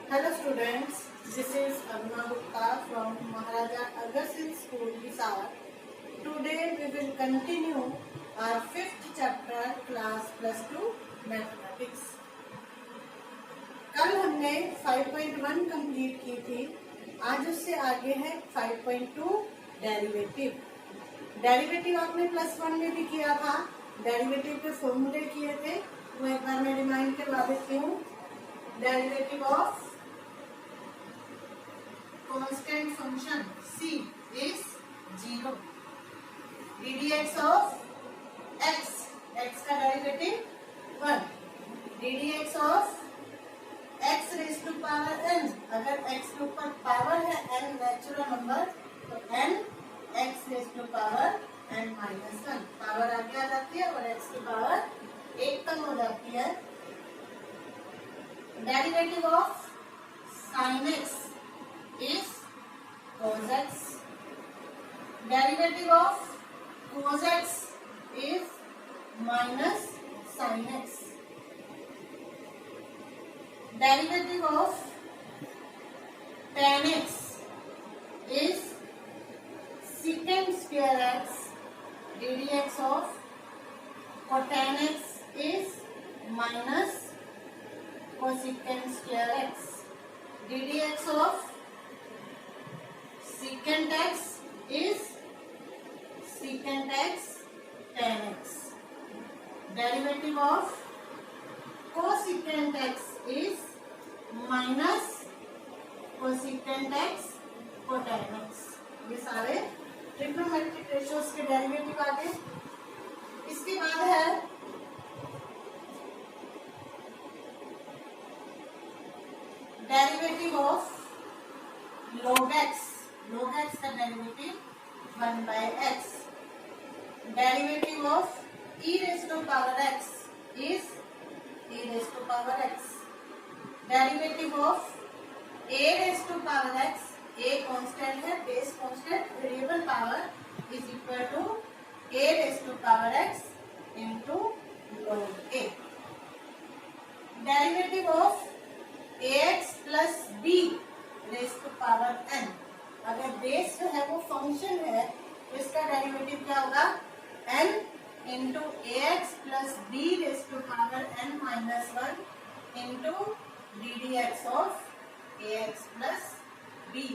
Hello students, this is Aruna Gupta from Maharaja Agarsin School, Hisar. Today we will continue our 5th chapter class plus 2 mathematics. कल हमने 5.1 complete की थी, आज उससे आगे है 5.2 डेरिवेटिव। डेरिवेटिव आपने प्लस 1 में भी किया था, डेरिवेटिव के फॉर्मूले किए थे, वो एक बार मैं रिमाइंड करवा देती हूँ। Derivative of constant function c is 0. ddx of x, x का derivative 1. ddx of x raised to power n, अगर x के ऊपर पावर है n नेचुरल नंबर तो n x raised to power n minus 1, power आगे आ जाती है और x की पावर 1 कम हो जाती है। Derivative of sin x is cos x. Derivative of cos x is minus sin x. Derivative of tan x is secant square x. ddx of costan x is minus cosecant square x. ddx of secant x is secant x tan x. Derivative of cosecant x is minus cosecant x cotan x. ये सारे trigonometric ratios के derivative आ गए। इसके बाद है derivative of log x. log x का derivative 1 by x. Derivative of e raised to power x is e raised to power x. Derivative of a raised to power x, a constant है, base constant, variable power is equal to a raised to power x into log a. Derivative of ax plus b raised to power n, अगर base जो है वो function है तो इसका derivative क्या होगा, n into ax plus b raise to power n minus 1 into ddx of ax plus b।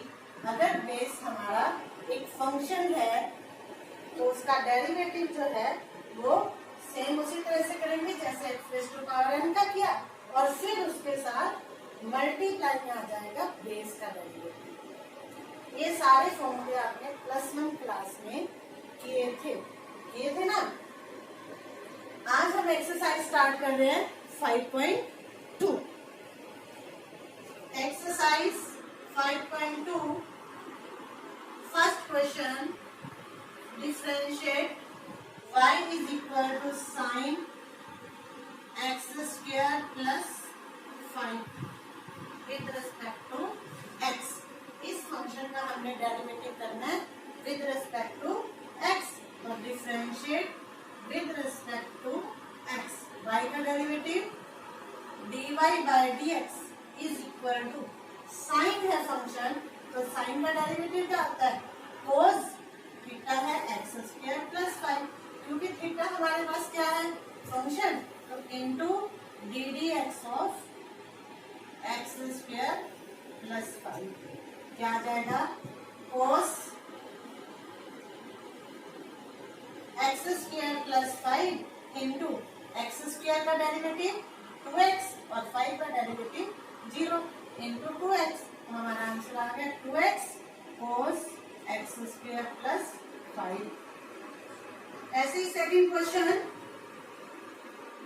अगर बेस हमारा एक फंक्शन है तो उसका डेरिवेटिव जो है वो सेम उसी तरह से करेंगे जैसे x raise to power n का किया, और फिर उसके साथ मल्टीप्लाई में आ जाएगा बेस का डेरिवेटिव। ये सारे फॉर्मूले आपने प्लस 1 क्लास में किए थे ना। आज हम एक्सरसाइज स्टार्ट कर रहे हैं 5.2। Exercise 5.2 first question, differentiate y is equal to sine x square plus 5 with respect to x। इस फंक्शन का हमने डेरिवेटिव करना है विद रिस्पेक्ट टू x और differentiate with respect to x। y का derivative dy by dx is equal to, sine है function तो sine का डेरिवेटिव क्या होता है, cos थीटा है x स्क्वायर प्लस 5, क्योंकि थीटा हमारे पास क्या है फंक्शन, तो into ddx of x square plus 5 क्या आ जाएगा, cos x square plus 5 into x square का डेरिवेटिव 2x और 5 का डेरिवेटिव 0 इंटू 2x, तो हमारा आंसर आ गया 2x cos x square plus 5। ऐसे ही second question,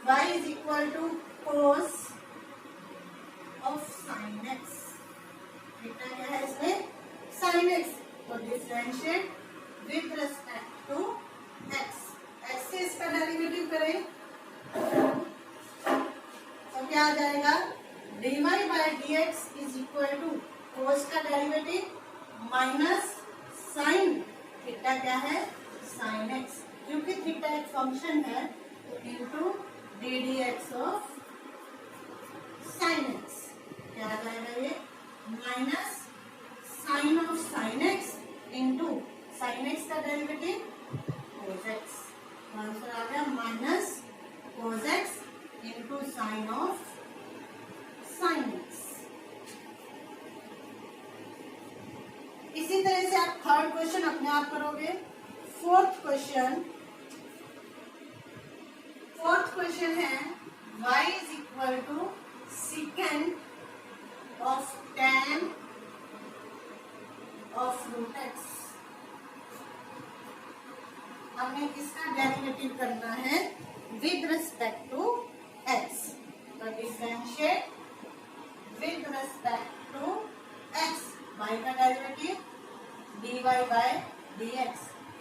y is equal to cos of sine x, theta क्या है इसमें sin x, तो differentiate with respect to x। x से इसका डेरिवेटिव करें तो क्या आ जाएगा, dy by dx is equal to cos का डेरिवेटिव माइनस sin थीटा क्या है sin x, क्योंकि थीटा एक फंक्शन है तो into ddx of sin x। क्या आ जाएगा ये minus sine of sine x into sine x का डेरिवेटिव कोस एक्स। आंसर आ गया minus cos x into sine of sine x. इसी तरह से आप थर्ड क्वेश्चन अपने आप करोगे। फोर्थ क्वेश्चन है y is equal to secant of tan of root x. हमें इसका डेरिवेटिव करना है विद रिस्पेक्ट टू x। तो differentiate with respect to x, y का derivative dy by dx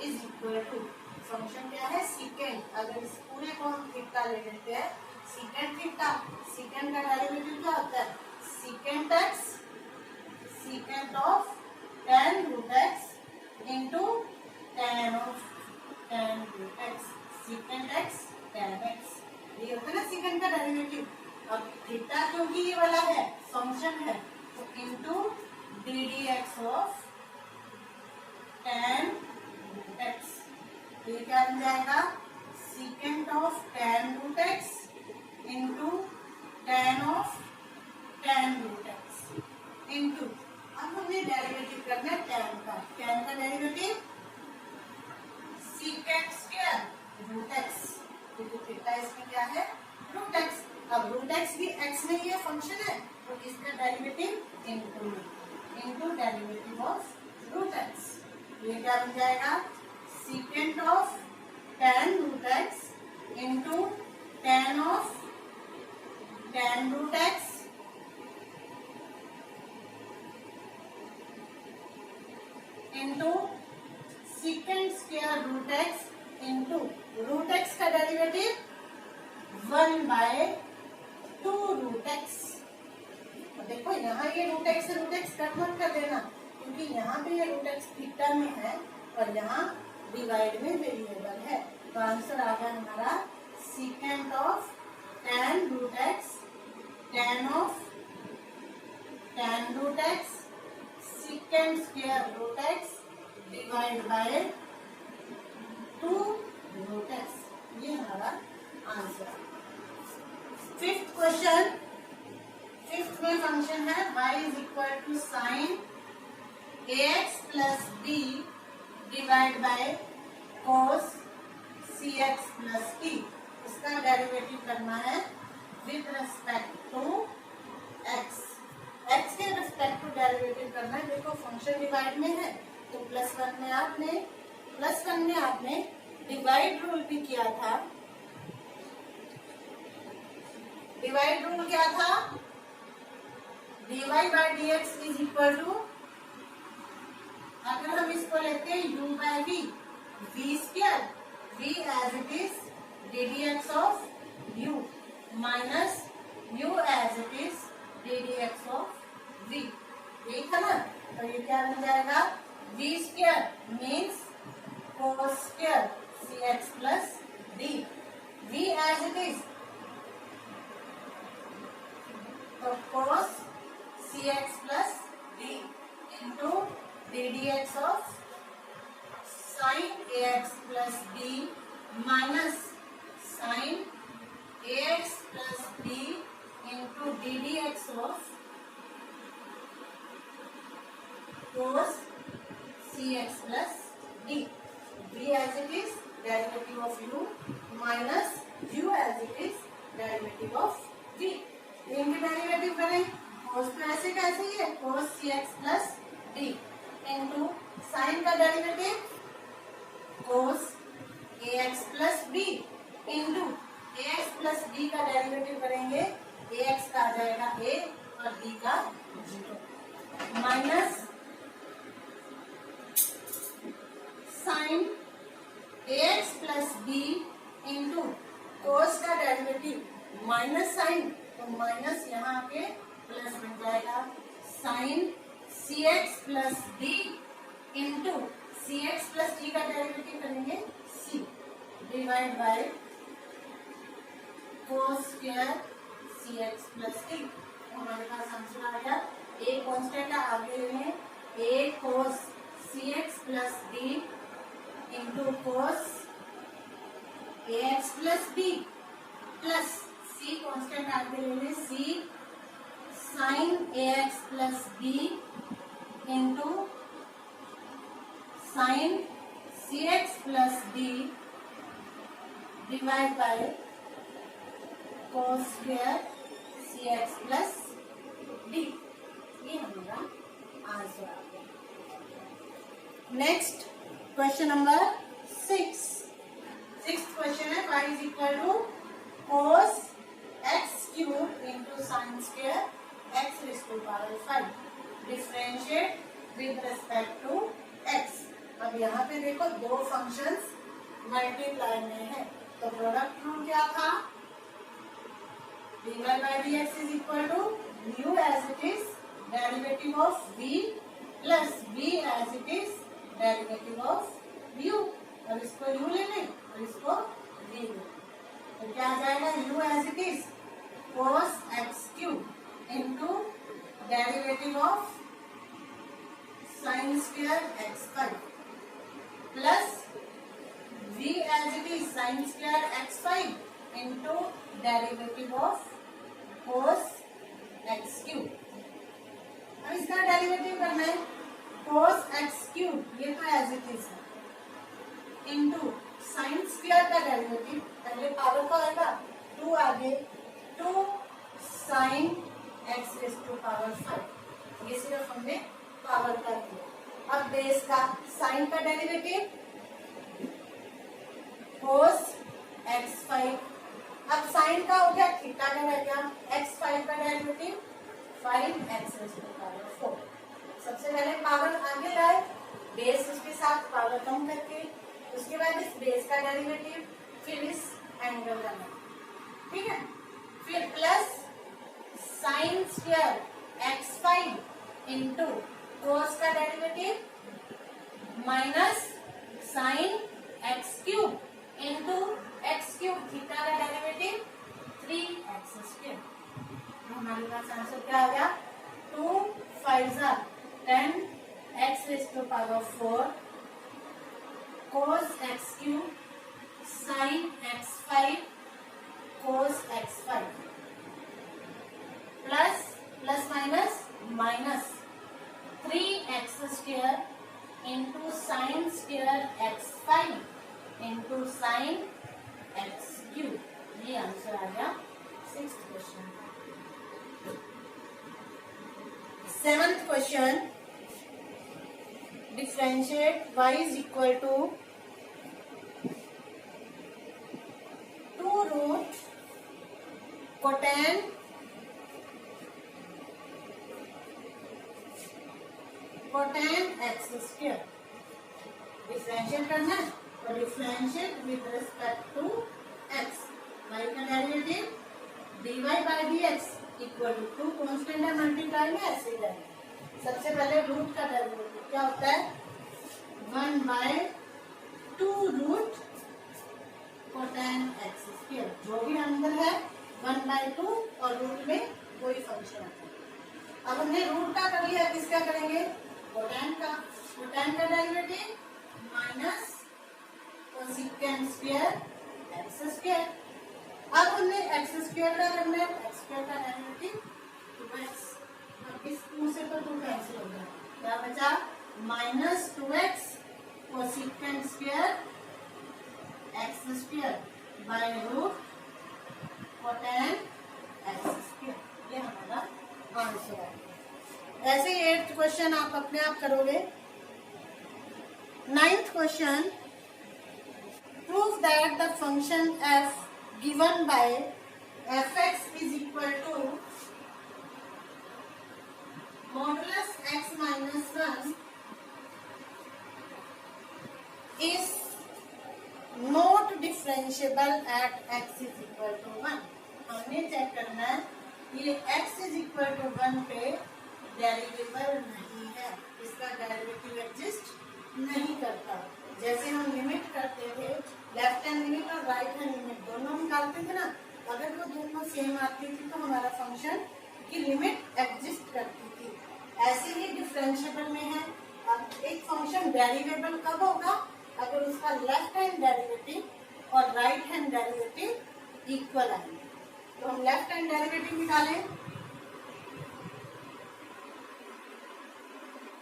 is equal to function क्या है सीकेंड। अगर इस पूरे को हम थीटा ले लेते हैं सीकेंड थीटा, सीकेंड का डेरिवेटिव क्या होता है secant x secant of tan root x into tan of tan root x secant x tan x. ये होता है ना सीकेंड का डेरिवेटिव। अब थीटा क्योंकि ये वाला है फंक्शन है तो into d d x of tan root x. ये क्या बन जाएगा secant of tan root x into tan of tan root x into अब हमें डेरिवेटिव करना है tan का derivative secant square root x क्योंकि थीटा इसमें क्या है रूट एक्स। अब रूट एक्स भी एक्स में ही है फंक्शन है तो इसका derivative into derivative of root x. ये क्या बन जाएगा secant of tan root x into tan of tan root x into secant square root x into root x का डेरिवेटिव 1/2 रूट एक्स। देखो यहाँ ये रूट एक्स कट मत कर देना क्योंकि यहाँ पे ये रूट एक्स थीटा में है और यहाँ डिवाइड में वेरिएबल है। तो आंसर आ गया हमारा secant of tan root x tan of tan root x secant square root x divide by 2 root x. ये हमारा आंसर। फिफ्थ क्वेश्चन, फिफ्थ में फंक्शन है y is equal to sine ax plus b divide by cos cx plus t। इसका derivative करना है with respect to x। x के respect to derivative करना है। देखो फंक्शन डिवाइड में है तो +1 में आपने डिवाइड रूल भी किया था। डिवाइड रूल क्या था dy by dx is equal to अगर हम इसको लेते हैं u by v square v as it is ddx of u minus u as it is ddx of v। यही था ना। तो ये क्या बन जाएगा v square means cos square cx plus d v as it is तो cos cx plus d into ddx of sin ax plus b minus sin ax plus b into ddx of cos cx plus d। v as it is derivative of u minus u as it is derivative of v। इनके derivative करें cos तो ऐसे कैसे ही है cos cx plus d into sine का derivative cos ax plus b into ax plus b का derivative करेंगे ax का आ जाएगा a और b का 0 minus sine ax plus b into cos का डेरिवेटिव माइनस साइन तो माइनस यहाँ पे प्लस बन जाएगा sine cx plus d into cx plus d का डेरिवेटिव करेंगे c divide by cos square cx plus d। तो हमारे पास आंसर आ गया ए कांस्टेंट आगे लेंगे A cos cx plus D into cos ax plus B plus C constant आगे लेंगे C sine ax plus B into sine cx plus D divide by cos square cx plus D. ये हमारा answer आ गया। Next question number 6। Sixth question है y is equal to cos x cube into sine square x raise to power 5 differentiate with respect to x। अब यहाँ पे देखो दो फंक्शंस मल्टीप्लाई में है तो प्रोडक्ट रूल क्या था dy by dx is equal to mu as it is derivative of v plus v as it is derivative of u। अब इसको u ले लें और इसको v ले तो क्या आ जाएगा u as it is cos x cube into derivative of sin square x5 plus v as it is sin square x5 into derivative of cos x cube. अब इसका डेरिवेटिव करना है cos x क्यूब ये तो as it is है into sine square का derivative पहले power का आएगा 2 आगे 2 sine x raise to power 5 ये सिर्फ हमने पावर का किया। अब बेस का साइन का डेरिवेटिव cos x5 अब साइन का हो गया थीटा का रह गया x5 का डेरिवेटिव 5x रेज़ टू पावर 4। सबसे पहले पावर आगे लाए बेस उसके साथ पावर कम करके उसके बाद इस बेस का डेरिवेटिव फिर इस एंगल का ठीक है फिर plus sine square x5 into cos का derivative minus sine x cube into x cube theta का डेरिवेटिव 3x स्क्वायर। हमारे पास आंसर क्या आ गया 2 5 10 x रेज़ टू पावर 4 cos x cube sin x5 cos x5 plus plus minus minus 3x square into sine square x5 into sine x cube. ये answer आ गया 6th question. 7th question differentiate y is equal to 2 root cotan x square differentiate करना है और differentiate with respect to x y का derivative dy by dx equal to 2 constant है multiply में ऐसे ही रहेगा। सबसे पहले रूट का डेरिवेटिव क्या होता है 1/2 रूट कोटेन x स्क्वायर जो भी अंदर है 1/2 और रूट में कोई फंक्शन आता है। अब हमने रूट का कर लिया किसका करेंगे कोटेन का derivative minus cosecant square x square. अब हमने एक्स स्क्वायर का करना है एक्स स्क्वायर का डेरिवेटिव 2x। अब इस 2 से तो 2 कैंसिल हो गया क्या बचा minus 2x cosecant square x square by root cotan x square. ये हमारा आंसर है। ऐसे 8th क्वेश्चन आप अपने आप करोगे। 9th question prove that the function f given by fx is equal to modulus x minus 1 is not differentiable at x is equal to 1। हमने check करना है ये x is equal to 1 पे डेरिवेबल नहीं है इसका डेरिवेटिव एग्जिस्ट नहीं करता। जैसे हम लिमिट करते थे लेफ्ट हैंड लिमिट और राइट हैंड लिमिट दोनों निकालते थे ना अगर वो दोनों सेम आती थी तो हमारा फंक्शन उसकी लिमिट एग्जिस्ट करती थी। ऐसे ही डिफरेंशिएबल में है। अब एक फंक्शन डेरिवेबल कब होगा? अगर उसका लेफ्ट हैंड डेरिवेटिव और राइट हैंड डेरिवेटिव इक्वल आएंगे। तो हम लेफ्ट हैंड डेरिवेटिव निकालें।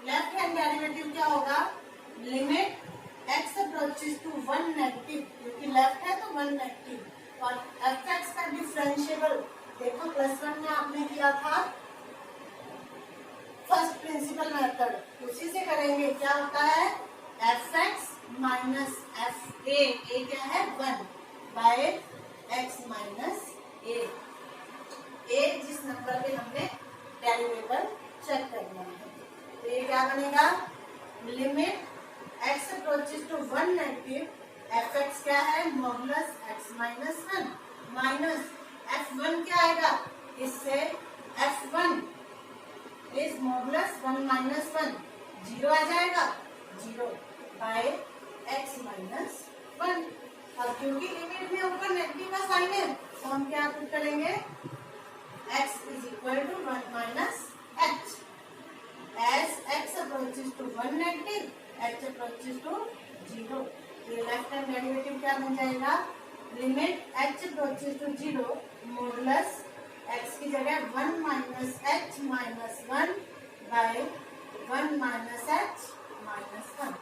लेफ्ट हैंड डेरिवेटिव क्या होगा? Limit x approaches to 1 negative, क्योंकि लेफ्ट है तो 1 नेगेटिव, और fx का डिफरेंशिएबल देखो +1 में आपने किया था फर्स्ट प्रिंसिपल मेथड, उसी से करेंगे। क्या होता है? fx माइनस fa, a क्या है? 1 बाय x माइनस a जिस नंबर पे हमने डेरिवेबल चेक करना है। तो ये क्या बनेगा? Limit x approaches to 1 negative, fx क्या है? Modulus x minus 1 minus f1 क्या आएगा? इससे f1 इज मॉडुलस 1 माइनस 1, 0 आ जाएगा, 0 बाय x माइनस 1। अब क्योंकि लिमिट में ऊपर नेगेटिव का साइन है तो हम क्या करेंगे? x is equal to 1 minus h। As x approaches to 1 negative, h approaches to 0, तो लेफ्ट हैंड डेरिवेटिव क्या बन जाएगा? Limit h approaches to 0 modulus x की जगह 1 minus h minus 1 by 1 minus h minus 1।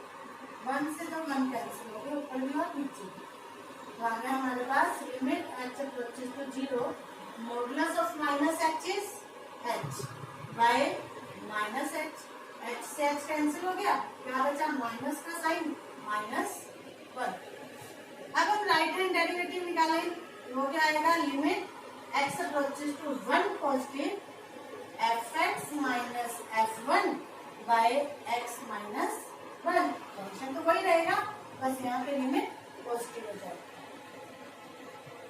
1 से तो 1 कैंसिल हो गया, ऊपर भी और नीचे भी। तो आ गया हमारे पास limit h approaches to 0 modulus of minus h is h by minus h से h कैंसिल हो गया, क्या बचा? माइनस का साइन, -1। अब हम राइट हैंड डेरिवेटिव निकालें, वो क्या आएगा? Limit x approaches to 1 positive, fx minus f1 by x minus 1। Function तो वही रहेगा, बस यहाँ पे लिमिट पॉजिटिव हो जाएगा।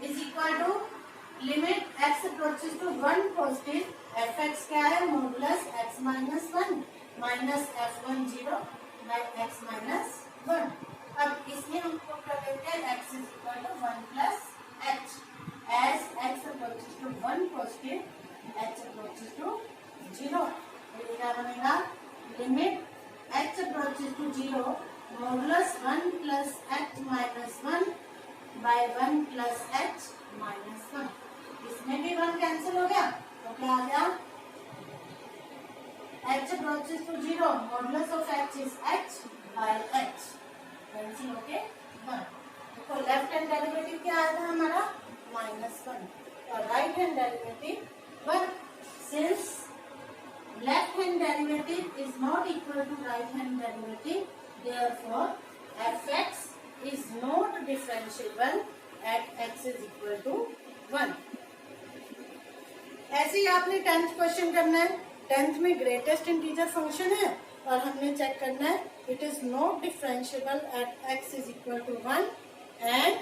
Is equal to limit x approaches to 1 positive, fx क्या है? Modulus x minus 1 minus f1 0 by x minus 1। अब इसमें हम पुट कर देते हैं x is equal to 1 plus h। As x approaches to 1 positive, h approaches to 0, तो ये क्या बनेगा? Limit h approaches to 0 modulus 1 plus h minus 1 by 1 plus h minus 1। इसमें भी 1 कैंसिल हो गया, तो क्या आ गया? h approaches to 0 modulus of h is h by h, cancel होके 1। देखो लेफ्ट हैंड डेरिवेटिव क्या आया था हमारा? -1, और right hand derivative 1। Since left hand derivative is not equal to right hand derivative, therefore fx is not differentiable at x is equal to 1। ऐसे ही आपने 10th question करना है। 10th में ग्रेटेस्ट इंटीजर फंक्शन है और हमने चेक करना है it is not differentiable at x is equal to 1 and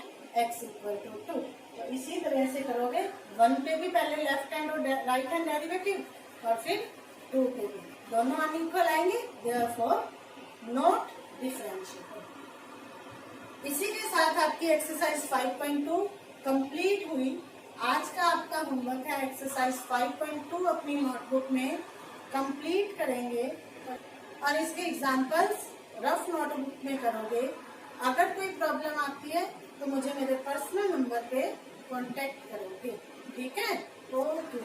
x equal to 2। तो इसी तरह से करोगे, 1 पे भी पहले लेफ्ट हैंड और राइट हैंड डेरिवेटिव और फिर 2 पे भी, दोनों अनइक्वल आएंगे, देयरफॉर नॉट डिफरेंशिएबल। इसी के साथ आपकी एक्सरसाइज 5.2 कंप्लीट हुई। आज का आपका होमवर्क है एक्सरसाइज 5.2, अपनी नोटबुक में कंप्लीट करेंगे और इसके एग्जांपल्स रफ नोटबुक में करोगे। अगर कोई प्रॉब्लम आती है तो मुझे मेरे पर्सनल नंबर पे कांटेक्ट करोगे, ठीक है? ओके।